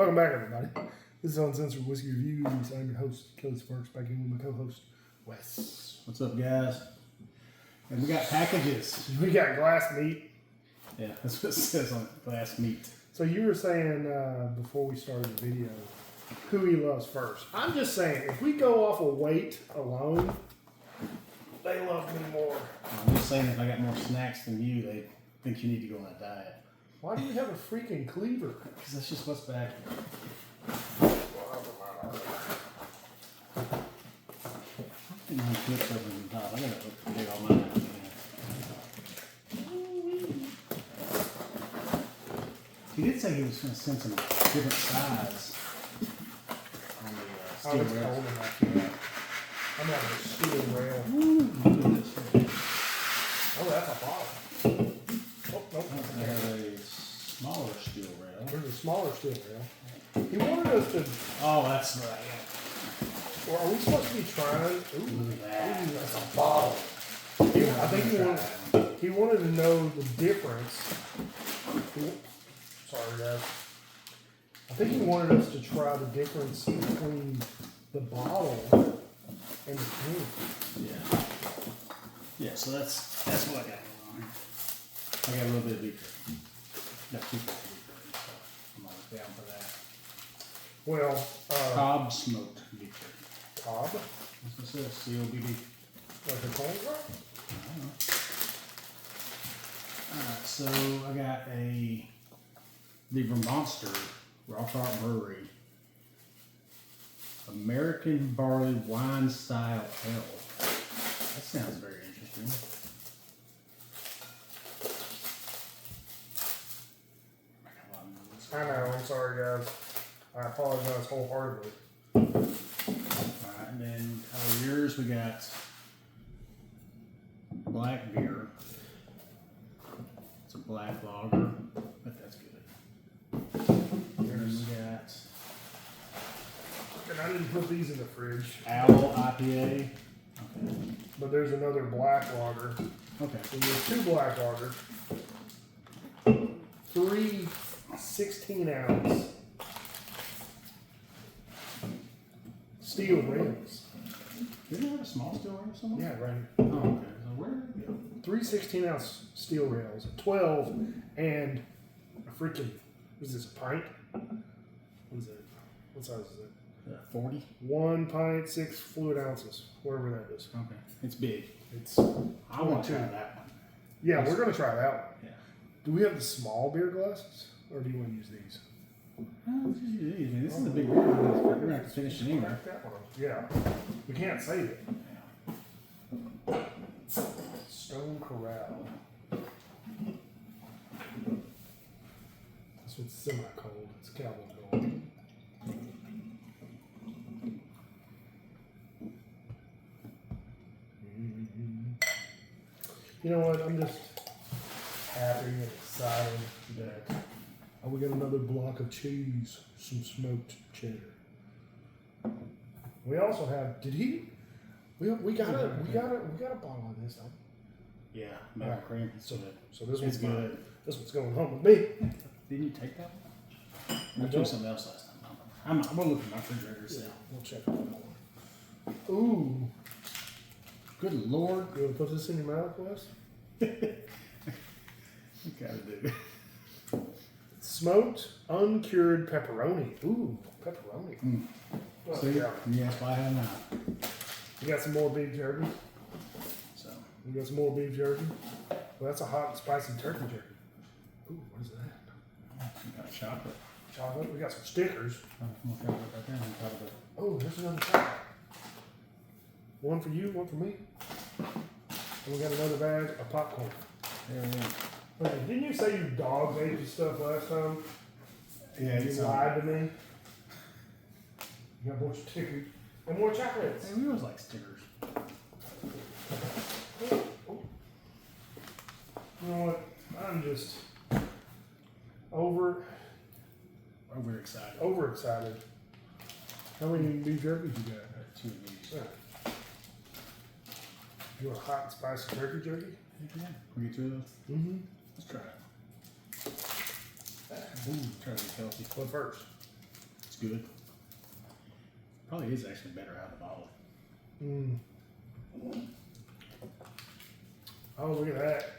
Welcome back, everybody. This is Uncensored Whiskey Reviews. I'm your host, Kelly Sparks, back in with my co-host, Wes. What's up, guys? And we got packages. We got glass meat. Yeah, that's what it says on it, glass meat. So you were saying before we started the video, who he loves first. I'm just saying, if we go off of weight alone, they love me more. I'm just saying, if I got more snacks than you, they think you need to go on that diet. Why do you have a freaking cleaver? Because that's just what's back here. I think mine flips over in the top. I gotta dig all mine out. He did say he was going to send some different size on the steel rail. Cold enough, yeah. I'm out of a steel rail. Oh, that's a bottle. Oh, nope. I have a smaller steel rail. There's a smaller steel rail. He wanted us to. Oh, that's right. Or are we supposed to be trying? Ooh, Look at that. that's a bottle. I think he wanted to know the difference. Sorry, guys. I think he wanted us to try the difference between the bottle and the can. Yeah. Yeah, so that's what I got going on here. I got a little bit of beef jerky. Got 2 bits of beef jerky, so I'm always down for that. Well, Cobb smoked beef jerky. Cobb? That's what it says, COBD. Like a cold drop? I don't know. Alright, so I got the Vermont Rock Art Brewery American Barley Wine Style Ale. That sounds very interesting. I know, I'm sorry, guys. I apologize wholeheartedly. Alright, and then yours we got black beer. It's a black lager, but that's good. And then we got And I didn't put these in the fridge. Owl IPA. Okay. But there's another black lager. Okay. So there's 2 black lagers. 3 16-ounce steel rims. Didn't they have a small still or something? Yeah, right. Oh, okay. So where did it go? 3 16-ounce steel rails, 12, and a freaking, what is this, a pint? What is it? What size is it? 40? 1 pint, 6 fluid ounces, whatever that is. Okay. It's big. It's I want to 22. try that one. Yeah, we're going to try that one. Yeah. Do we have the small beer glasses, or do you want to use these? Let's just use these. This is a big beer. We're going to have to finish it anyway. Crack that one up. Yeah. We can't save it. Stone Corral. This one's semi-cold. It's cowboy cold. You know what? I'm just happy and excited that we got another block of cheese, some smoked cheddar. We also have. Did he? We got a bottle of this. Though. Yeah, maple cream. So this one's good. good. This one's going home with me. Didn't you take that one? I don't. took something else last time. I'm going to look at my refrigerator. Yeah, we'll check that one. Ooh, Good Lord. you want to put this in your mouth, Wes? You gotta do. Smoked uncured pepperoni. Ooh, pepperoni. Oh, See? yeah. Yes, why not? You got some more beef jerky? So, You got some more beef jerky? Well, that's a hot and spicy turkey jerky. Ooh, what is that? we got chocolate. Chocolate. We got some stickers. More chocolate right there on top of it. Oh, there's another chocolate. One for you, one for me. And we got another bag of popcorn. There we go. Okay, didn't you say you dogs ate your stuff last time? Yeah, You lied to me. You got more stickers and more chocolates. Hey, we always like stickers. Oh. You know what? I'm just overexcited. How many beef jerkies you got? 2 of these. Yeah. You want a hot and spicy turkey jerky? Yeah. We get 2 of those? Mm-hmm. Let's try it. Ooh, try to be healthy. What first? good. Probably is actually better out of the bottle. Mm. Oh, look at that.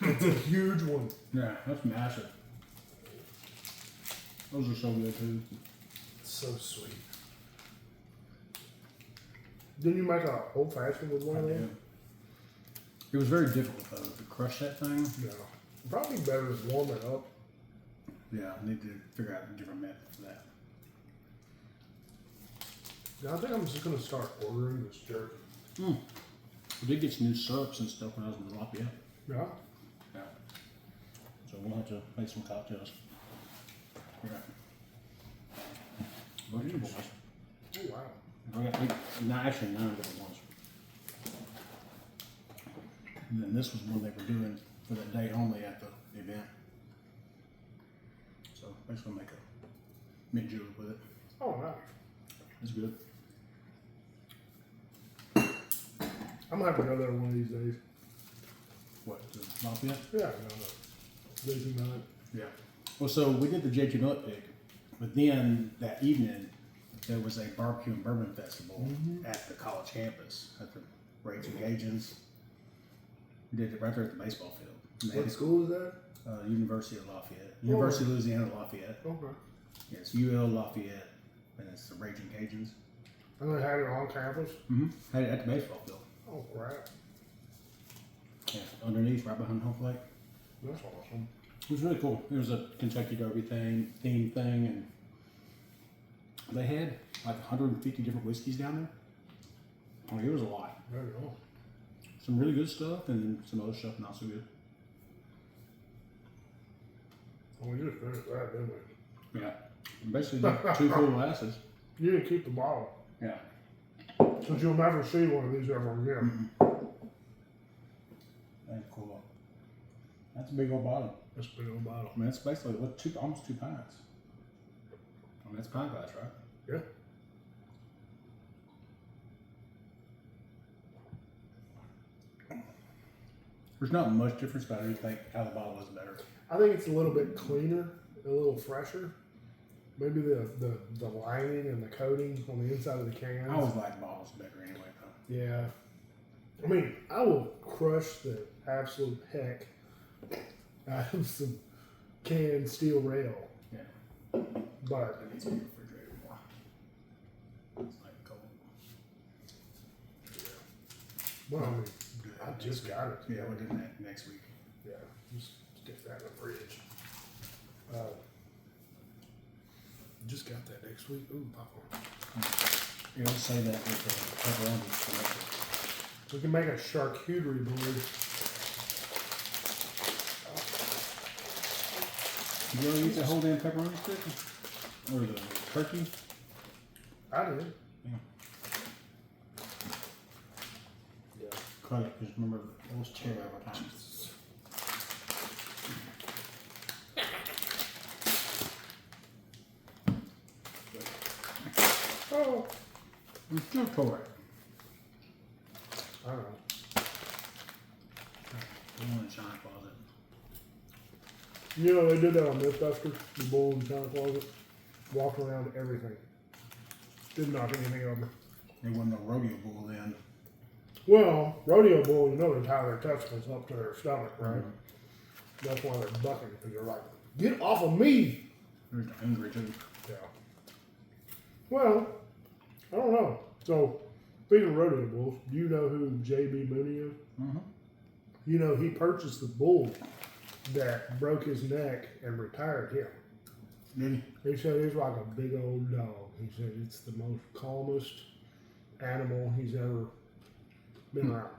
It's a huge one. Yeah, that's massive. Those are so good too. So sweet. Didn't you make an old fashioned with one of them? It was very difficult though to crush that thing. No. Probably better to warm it up. Yeah, I need to figure out a different method for that. Yeah, I think I'm just gonna start ordering this jerky. We did get some new syrups and stuff when I was in Lafayette. Yeah. Yeah. So we'll have to make some cocktails. Yeah. Bunch of boys. Oh wow. I got actually 9 different ones. And then this was one they were doing for that day only at the event. So I'm just gonna make a mint julep with it. Oh nice. It's good. I'm gonna have to go there one of these days. What, to Lafayette? Yeah, no. Lazy night. Yeah. Well, so we did the JQ Nut Pig, but then that evening there was a barbecue and bourbon festival at the college campus at the Raging Cajuns. We did it right there at the baseball field. And they What had- school is that? University of Lafayette. University of Louisiana Lafayette. Okay. Yeah, it's UL Lafayette, and it's the Raging Cajuns. And they had it on campus? Had it at the baseball field. Oh crap. Yeah, underneath, right behind Home Plate. That's awesome. It was really cool. It was a Kentucky Derby theme thing, and they had like 150 different whiskeys down there. I mean, it was a lot. There you go. Some really good stuff, and then some other stuff not so good. Well, we just finished that, didn't we? Yeah, basically did 2 full glasses. You didn't keep the bottle. Yeah. Because you'll never see one of these ever again. That's cool. That's a big old bottle. That's a big old bottle. I mean, it's basically almost 2 pints. I mean, that's a pint glass, right? Yeah. There's not much difference, but I do think how the bottle is better. I think it's a little bit cleaner, a little fresher. Maybe the lining and the coating on the inside of the cans. I always like bottles better anyway, though. Yeah. I mean, I will crush the absolute heck out of some canned steel rail. Yeah. But It needs to be refrigerated more. It's like cold. well, I mean, I just got it. Yeah, we're doing that next week. Yeah, just stick that in the fridge. Just got that next week. Ooh, popcorn. You always say that with the pepperoni. We can make a charcuterie board. Did you already eat the whole damn pepperoni stick? Or the turkey? I did. Yeah. Yeah. Cut it, because remember, it was cherry over time. Oh, It's your toy. I don't know. The one in the shine closet. You know, they did that on Mythbusters, the bull in the china closet. Walked around everything. Didn't knock anything over. There wasn't no rodeo bull then. Well, rodeo bull, you know, they tie their testicles up to their stomach, right? That's why they're bucking, because they're like, get off of me! They're angry too. Yeah. Well, I don't know. So, speaking of rodeo bulls, do you know who J.B. Mooney is? You know, he purchased the bull that broke his neck and retired him. Did he? He said he's like a big old dog. He said it's the most calmest animal he's ever been around.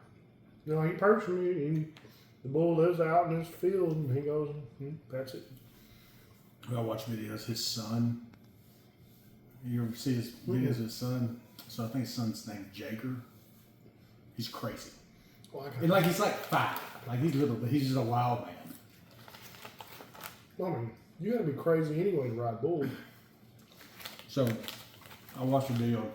You know, he purchased me, and the bull lives out in his field, and he goes, that's it. I watch videos. His son. You ever see his videos of his son? So I think his son's named Jager. He's crazy. Well, And like he's like 5. Like he's little, but he's just a wild man. I mean, you gotta be crazy anyway to ride bulls. So I watched a video,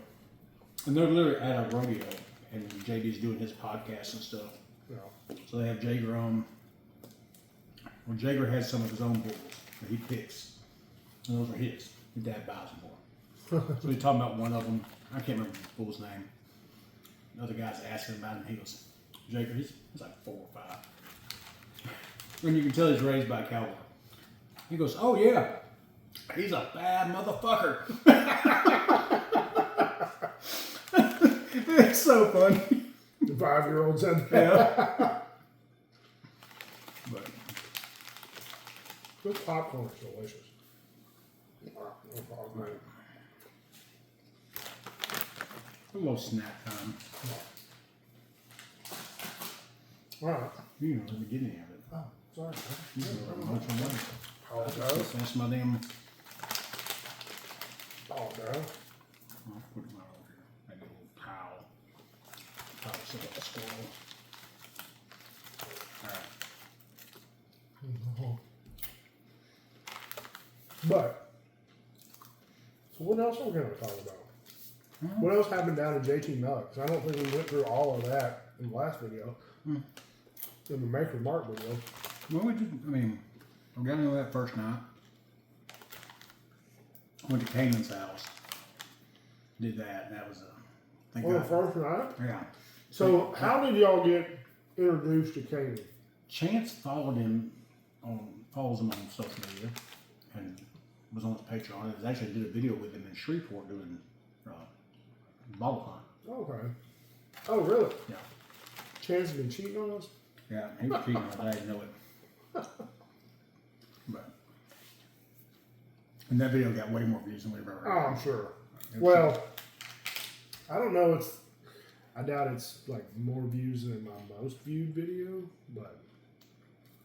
and they're literally at a rodeo, and JB's doing his podcast and stuff. Yeah. So they have Jager on. Well, Jager has some of his own bulls that he picks, and those are his. Your dad buys them for him. So he's talking about one of them. I can't remember the bull's name. The other guy's asking about him. He goes, Jacob, he's like 4 or 5. And you can tell he's raised by a cowboy. He goes, oh yeah, he's a bad motherfucker. It's so funny. The 5-year-old said Yeah. But this popcorn is delicious. a little snack time. All right. You don't really get any of it. Oh, sorry. You don't have much of one. Apologize. That's my damn. Apologize. I'll put it right over here. Maybe a little towel. Towel so up the squirrel. Alright. But, so what else are we going to talk about? What else happened down in JT Nuts? I don't think we went through all of that in the last video. In the Make or Mark video. Well, we got into that first night. Went to Canaan's house. Did that, and that was a... On the first night? Yeah. So, how did y'all get introduced to Canaan? Chance follows him on social media, and was on his Patreon. He actually did a video with him in Shreveport doing bottle hunt. Okay. Oh, really? Yeah. Chance has been cheating on us? Yeah, he was cheating on it. I didn't know it. But and that video got way more views than we've ever Oh, heard. I'm sure. Well, I don't know. I doubt it's like more views than my most viewed video, but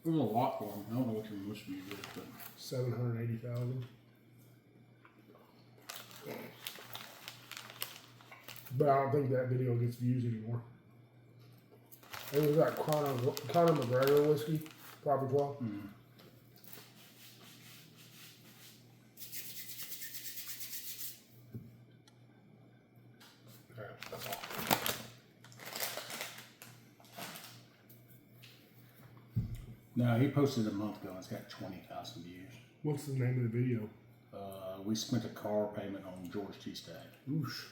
It was a lot for him. I don't know what your most viewed is, but 780,000. But I don't think that video gets views anymore. It was that Conor McGregor whiskey, Proper 12. Alright, that's all. no, he posted a month ago and it's got 20,000 views. What's the name of the video? We spent a car payment on George T. Stagg. Oosh.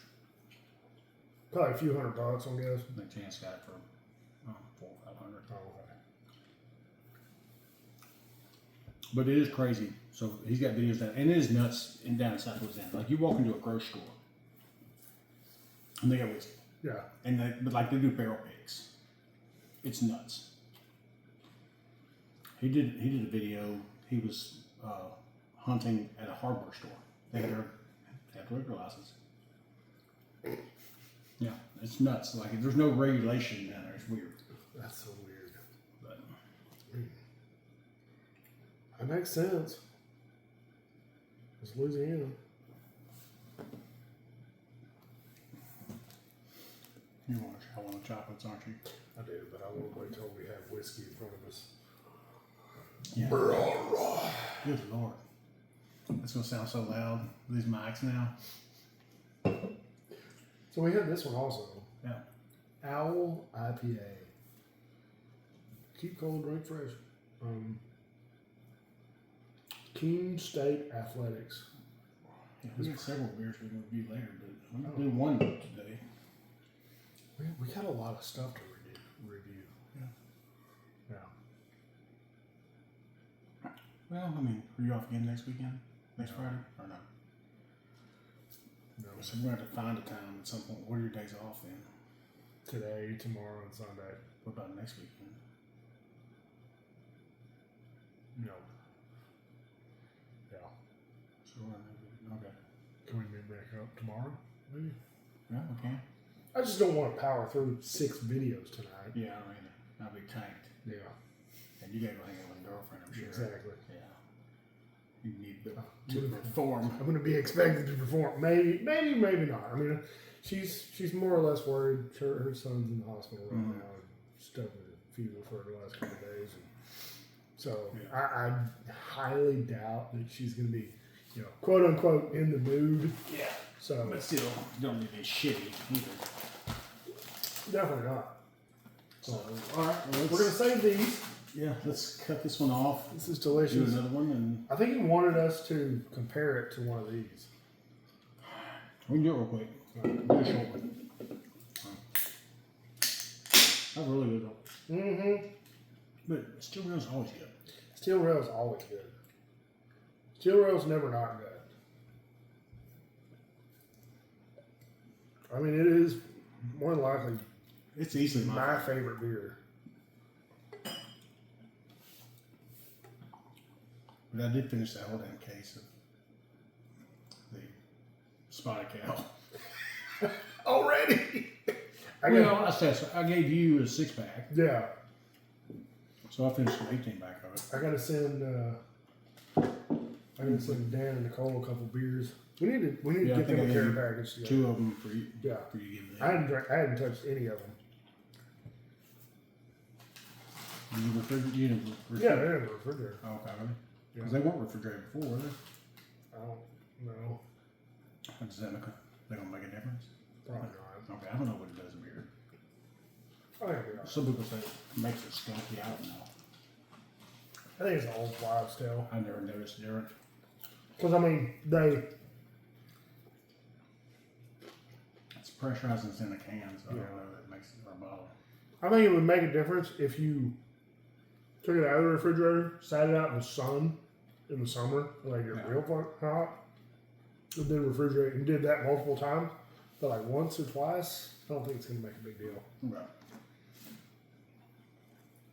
Probably a few $100, I guess. I think Chance got it for 400 or 500. Oh, okay. But it is crazy. So he's got videos down, and it is nuts down in Southwest End. Like you walk into a grocery store, and they got whiskey, Yeah. and they do barrel picks. It's nuts. He did a video. He was hunting at a hardware store. They had a liquor license. Yeah, it's nuts. Like there's no regulation down there. It's weird. That's so weird. But That makes sense. It's Louisiana. you want to try one of the chocolates, aren't you? I do, but I won't wait till we have whiskey in front of us. Yeah. Good Lord. That's going to sound so loud. These mics now. So we had this one also. Yeah. Owl IPA. Keep cold, drink fresh. Keene State Athletics. Yeah, we got several beers we can review later, but I'm going to do one today. We got a lot of stuff to review. Yeah. Well, are you off again next weekend? Next Friday? Or no? No. So we're going to have to find a time at some point. What are your days off then? Today, tomorrow, and Sunday. What about next weekend? No. Yeah. So okay. Can we meet back up tomorrow? Maybe. Yeah, we can. I just don't want to power through 6 videos tonight. Yeah, I'll be tanked. Yeah. And you got to go hang out with a girlfriend, I'm sure. Exactly. Yeah. You need to perform. I'm going to be expected to perform. Maybe not. She's more or less worried. Her son's in the hospital right now and stuck with a fever for the last couple of days. And so I highly doubt that she's going to be, quote unquote, in the mood. Yeah. So, But still, you don't need to be shitty either. definitely not. So, all right. Well, We're going to save these Yeah, let's cut this one off. This is Do delicious. another one, and I think he wanted us to compare it to one of these. we can do it real quick. Do a short one. That's really good though. Mm-hmm. But steel rail's always good. Steel rail is always good. Steel rail's never not good. I mean, it is more than likely It's easily my favorite beer. But I did finish that whole damn case of the spotted cow. Already? I gave you a 6-pack, Yeah. so I finished an 18-pack of it. I gotta send Dan and Nicole a couple beers. We need to Yeah, I get think them I a care gave package together. 2 of them for you. Yeah. For you giving I hadn't touched any of them. Did you refrigerate? You didn't Yeah, refrigerate? they're in the refrigerator. Oh, okay, really? Yeah. Because they weren't refrigerated before, were they? I don't know. Does that make they gonna make a difference? Probably not. Okay, I don't know what it does in beer. I think they are. Some people say it makes it skunky out. No, I think it's an old wives' tale. I never noticed different. Because, I mean, It's pressurized and it's in a can, so I Yeah. don't know if it makes it or a bottle. I think it would make a difference if you took it out of the refrigerator, sat it out in the sun in the summer, like it's Yeah. real hot, and then refrigerate and did that multiple times. But like once or twice, I don't think it's going to make a big deal, Right.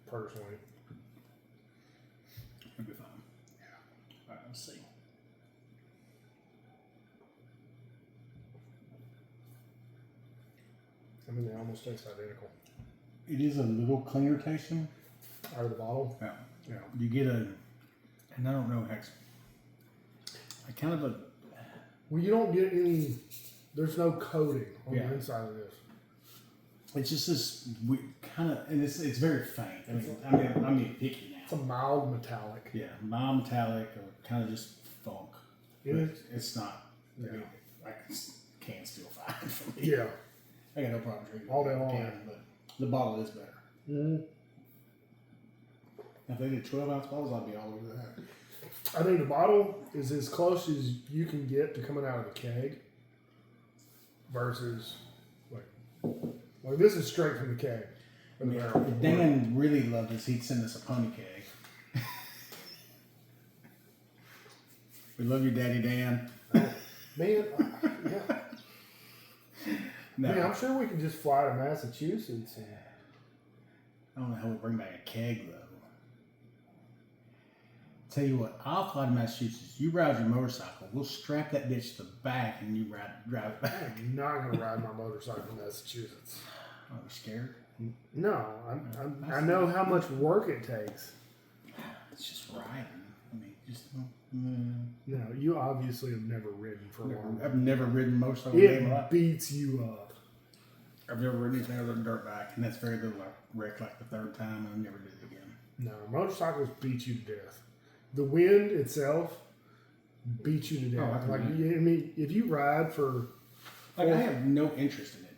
personally. It'll be fine. Yeah. All right, let's see. I mean, they almost taste identical It is a little cleaner tasting. out of the bottle. Yeah. Yeah. You get a, and I don't know, hex. I kind of a, Well, you don't get any. There's no coating on Yeah. the inside of this. it's just this kind of, and it's very faint. I'm being picky It's now. a mild metallic. Yeah, mild metallic or kind of just funk. It But is. it's not. Yeah. I mean, I can still find for me. Yeah. I got no problem drinking All day it. I long. can, but the bottle is better. Mm-hmm. If they did 12-ounce bottles, I'd be all over that. I think the bottle is as close as you can get to coming out of the keg versus like this is straight from the keg. I mean, if Dan really loved us, he'd send us a pony keg. We love you, Daddy Dan. Man, yeah. No, Man, I'm sure we could just fly to Massachusetts and I don't know how we bring back a keg though. Tell you what, I'll fly to Massachusetts. You ride your motorcycle. We'll strap that bitch to the back and you drive it back. I'm not gonna ride my motorcycle in Massachusetts. Are you scared? No, I know how much work it takes. It's just riding. I mean, just. No, you obviously have never ridden for long. I've never ridden a motorcycle in my It life. beats you up. I've never ridden anything other than dirt bike, and that's very little. I wrecked like the 3rd time, and I never did it again. No, motorcycles beat you to death. The wind itself beats you to death. Oh, I can like, imagine. I mean, if you ride for, Like, I have no interest in it.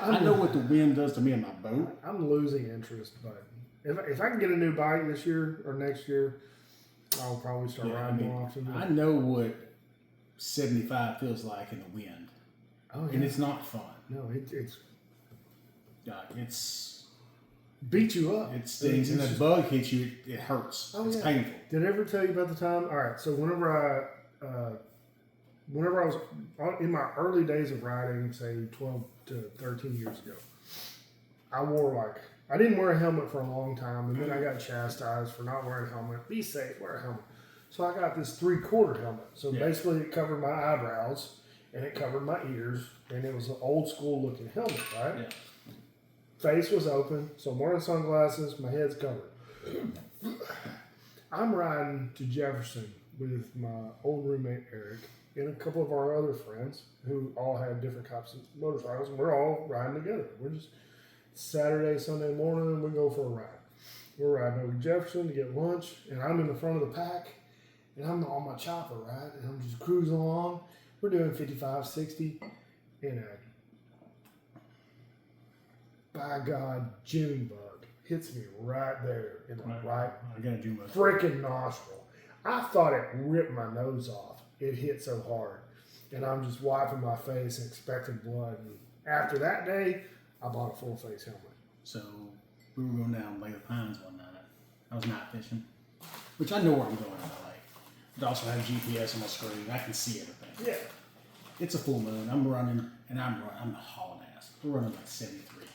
I know what the wind does to me in my boat. I'm losing interest, but if I can get a new bike this year or next year, I'll probably start Yeah, riding more often. I know what 75 feels like in the wind, Oh yeah, and it's not fun. no, it's It's beat you up. it stings, and It's a just- bug hits you. It hurts. Oh, It's yeah. painful. Did I ever tell you about the time? All right, so whenever I was in my early days of riding, say 12 to 13 years ago, I didn't wear a helmet for a long time, and then I got chastised for not wearing a helmet. Be safe, wear a helmet. So I got this 3/4 helmet. So Yeah. basically, it covered my eyebrows and it covered my ears, and it was an old school looking helmet, right? Yeah. Face was open, so I'm wearing sunglasses, my head's covered. I'm riding to Jefferson with my old roommate Eric and a couple of our other friends who all had different types of motorcycles, and we're all riding together. We're just Saturday, Sunday morning, and we go for a ride. We're riding over to Jefferson to get lunch, and I'm in the front of the pack, and I'm on my chopper, right? And I'm just cruising along. We're doing 55, 60, and by God, June bug hits me right there in the right I got a Jumbo. freaking nostril. I thought it ripped my nose off. It hit so hard. And I'm just wiping my face and expecting blood. And after that day, I bought a full face helmet. So we were going down Lake of the Pines one night. I was night fishing, which I know where I'm going in LA. But I also have GPS on my screen. I can see everything. Yeah. It's a full moon. I'm running, and I'm hauling ass. We're running like 73.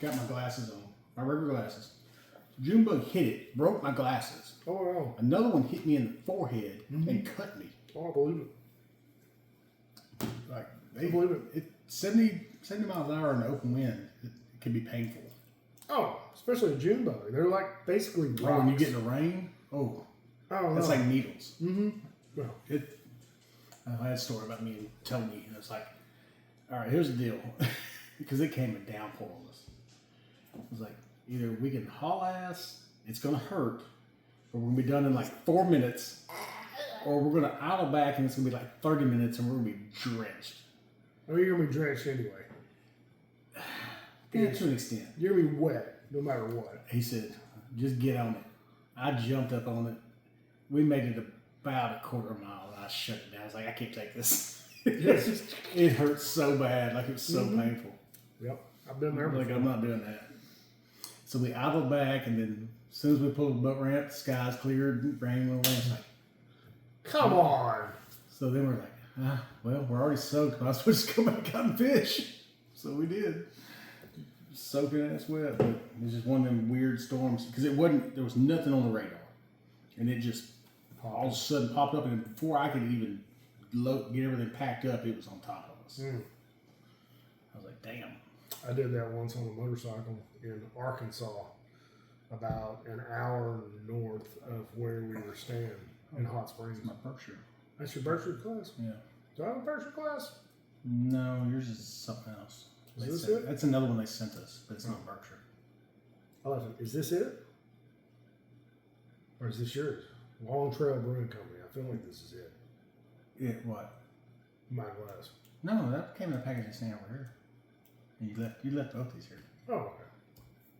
Got my glasses on, my regular glasses. Junebug hit it, broke my glasses. Oh, wow. Another one hit me in the forehead and cut me. Oh, I believe it. Like I believe it. 70 miles an hour in the open wind, it can be painful. Oh, especially a Junebug. They're like basically rocks. Oh, when you get in the rain, that's like needles. Mm-hmm. Well, I had a story about me and Tony, and it's like, all right, here's the deal, because it came in downpour on us. It was like, either we can haul ass, it's gonna hurt, or we're gonna be done in like 4 minutes, or we're gonna idle back and it's gonna be like 30 minutes and we're gonna be drenched. oh, you're going to be drenched anyway. Yeah, to an extent. You're going to be wet no matter what. He said, just get on it. I jumped up on it. We made it about a quarter mile and I shut it down. I was like, I can't take this. Yes. It hurt so bad, like it was so painful. Yep. I've been there. Like, I'm not doing that. So we idled back, and then as soon as we pulled the boat ramp, the skies cleared, rain went away. It's like, Come on. so then we're like, well, we're already soaked. Might as well just go back out and fish. So we did. Soaking ass wet, but it was just one of them weird storms because there was nothing on the radar, and it just all of a sudden popped up, and before I could even get everything packed up, it was on top of us. I was like, damn. I did that once on a motorcycle in Arkansas, about an hour north of where we were staying in Hot Springs. That's my Berkshire. That's your Berkshire class? Yeah. Do I have a Berkshire class? No, yours is something else. Is this it? That's another one they sent us, but it's not Berkshire. I left it. Is this it? Or is this yours? Long Trail Brewing Company. I feel like this is it. Yeah, what? My glass. No, that came in a package and staying over here. And you left both these here. Oh, okay.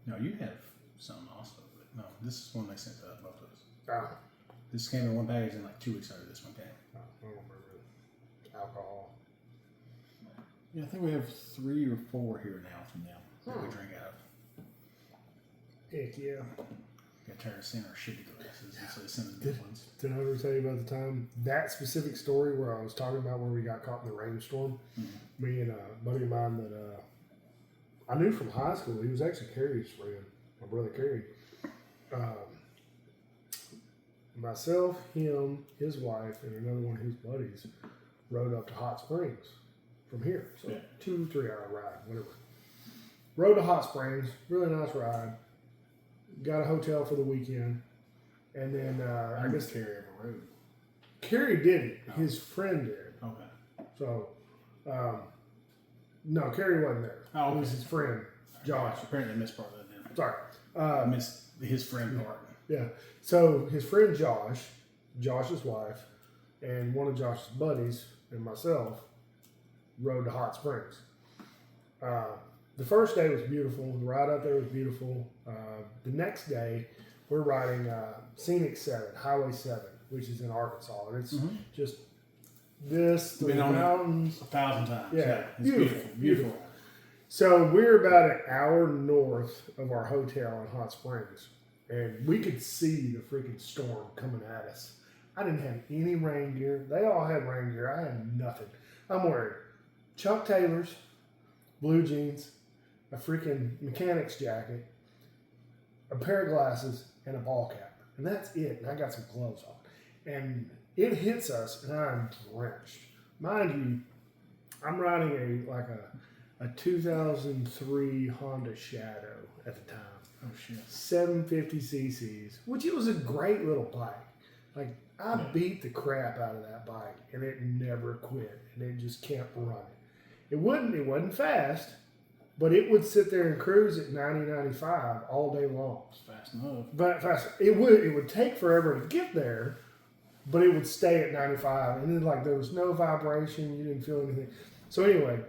No, you have some also, but no, this is one they sent both of us. Ah. This came in one package and like 2 weeks later this one came. I don't remember it. Alcohol. Yeah, I think we have 3 or 4 here now from them that we drink out of. Heck yeah. Got tired of seeing our shitty glasses, and so they sent us good ones. Did I ever tell you about the time, that specific story where I was talking about where we got caught in the rainstorm? Mm-hmm. Me and a buddy of mine that I knew from high school, he was actually Carrie's friend, my brother Carrie. Myself, him, his wife, and another one of his buddies rode up to Hot Springs from here. So 2-3 hour ride, whatever. Rode to Hot Springs, really nice ride. Got a hotel for the weekend. And then I guess Carrie ever rode. Carrie didn't. His friend did. Okay. So, no, Carrie wasn't there. Oh, okay. It was his friend, Josh. Apparently I missed part of that then. Sorry. I missed his friend part. Yeah. So his friend Josh, Josh's wife, and one of Josh's buddies and myself rode to Hot Springs. The first day was beautiful. The ride up there was beautiful. The next day, we're riding Scenic 7, Highway 7, which is in Arkansas. And it's just this, the mountains. 1,000 times. Yeah. It's beautiful. So we're about an hour north of our hotel in Hot Springs. And we could see the freaking storm coming at us. I didn't have any rain gear. They all had rain gear. I had nothing. I'm wearing Chuck Taylors, blue jeans, a freaking mechanic's jacket, a pair of glasses, and a ball cap. And that's it. And I got some gloves on. And it hits us, and I'm drenched. Mind you, I'm riding a 2003 Honda Shadow at the time. Oh shit. 750 cc's, which it was a great little bike. Like, I beat the crap out of that bike, and it never quit, and it just kept running. It wasn't fast, but it would sit there and cruise at 90, 95 all day long. It's fast enough. But fast. It would take forever to get there, but it would stay at 95, and then like there was no vibration, you didn't feel anything. So anyway,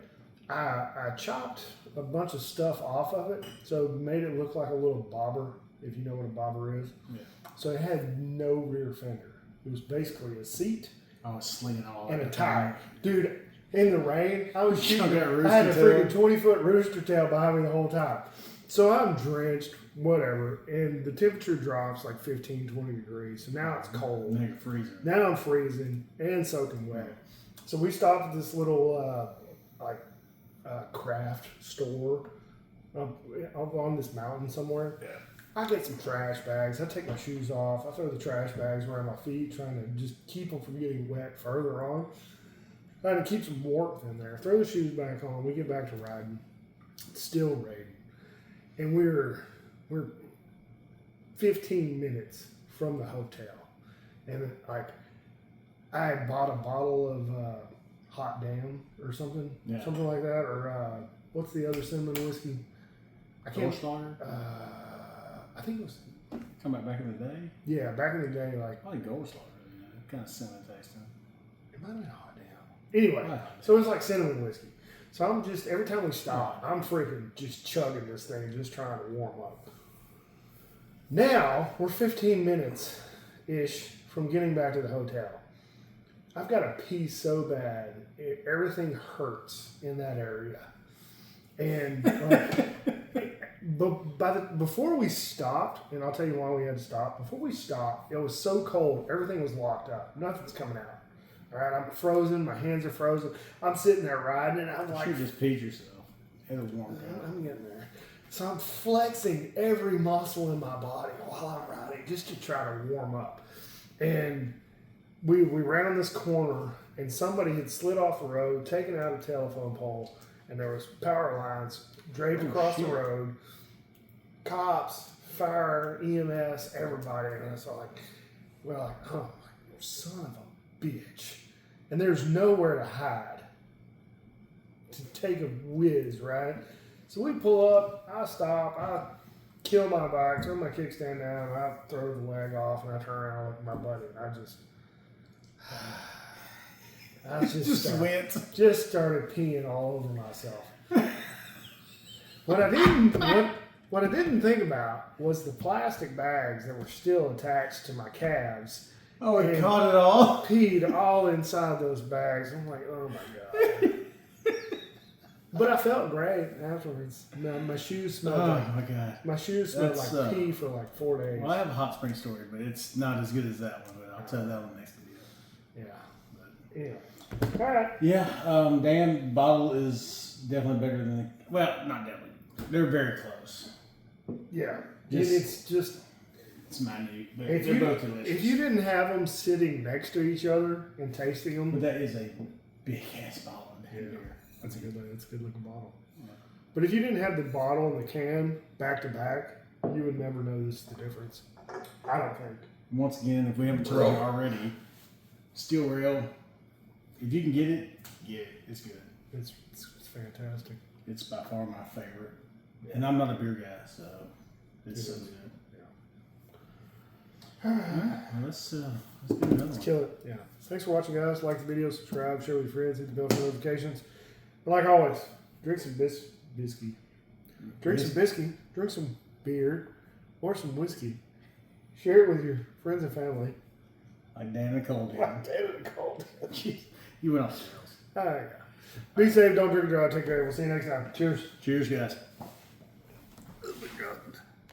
I chopped a bunch of stuff off of it, so made it look like a little bobber, if you know what a bobber is. Yeah. So it had no rear fender. It was basically a seat I was slinging all and a that tire. Dude, in the rain, I was shooting. That I had a rooster tail. freaking 20-foot rooster tail behind me the whole time. So I'm drenched, whatever, and the temperature drops like 15, 20 degrees. So now it's cold. Now you're freezing. Now I'm freezing and soaking wet. So we stopped at this little craft store up on this mountain somewhere. Yeah. I get some trash bags. I take my shoes off. I throw the trash bags around my feet, trying to just keep them from getting wet further on. Trying to keep some warmth in there. Throw the shoes back on. We get back to riding. It's still raining, and we're 15 minutes from the hotel, and like I had bought a bottle of Hot Damn or something, Yeah. something like that, or what's the other cinnamon whiskey? I can't. Goldschlager? I think it was. Come back in the day? Yeah, back in the day, like Probably Goldschlager. You know, kind of cinnamon tasting. it might have been Hot Damn. Anyway, Wow. so it was like cinnamon whiskey. So I'm just every time we stop, I'm freaking just chugging this thing, just trying to warm up. Now we're 15 minutes ish from getting back to the hotel. I've got to pee so bad, everything hurts in that area, and but before we stopped, and I'll tell you why we had to stop. Before we stopped, it was so cold, everything was locked up, nothing's coming out. All right, I'm frozen, my hands are frozen. I'm sitting there riding, and I'm You like, should just peed yourself. It'll warm down. I'm getting there. So I'm flexing every muscle in my body while I'm riding just to try to warm up. And we ran on this corner, and somebody had slid off the road, taken out a telephone pole, and there was power lines draped across the road. Cops, fire, EMS, everybody. And it's like, we're like, oh my son of a bitch. And there's nowhere to hide, to take a whiz, right? So we pull up, I stop, I kill my bike, throw my kickstand down, I throw the leg off, and I turn around and look at my buddy, and I just started peeing all over myself. What I didn't think about was the plastic bags that were still attached to my calves. Oh, it And caught it all? peed all inside those bags. I'm like, oh my God. But I felt great afterwards. My shoes smelled Oh, my God. like That's, pee for like 4 days. Well, I have a hot spring story, but it's not as good as that one. But I'll tell that one next video. Yeah. Yeah. All right. Yeah, Dan bottle is definitely better than not definitely. They're very close. Yeah. Just- It's just It's minute, but if they're you, both delicious. if you didn't have them sitting next to each other and tasting them, But that is a big ass bottle of Yeah. beer. that's a good looking bottle. Yeah. But if you didn't have the bottle and the can back to back, you would never notice the difference. I don't think. Once again, if we haven't told you already, Steel Rail, if you can get it, get it. It's good. It's fantastic. It's by far my favorite. And I'm not a beer guy, so it's so It is. good. Yeah. Well, let's do another Let's one. kill it. Yeah. Thanks for watching, guys. Like the video, subscribe, share with your friends, hit the bell for notifications. And like always, drink some biscuit. Drink some biscuit. Drink some beer or some whiskey. Share it with your friends and family. Like Dan and Nicole did. Like David and Cole. Jeez, you went off the rails. All right. Be safe. Don't drink and drive. Take care. We'll see you next time. Cheers. Cheers, guys. Oh my God.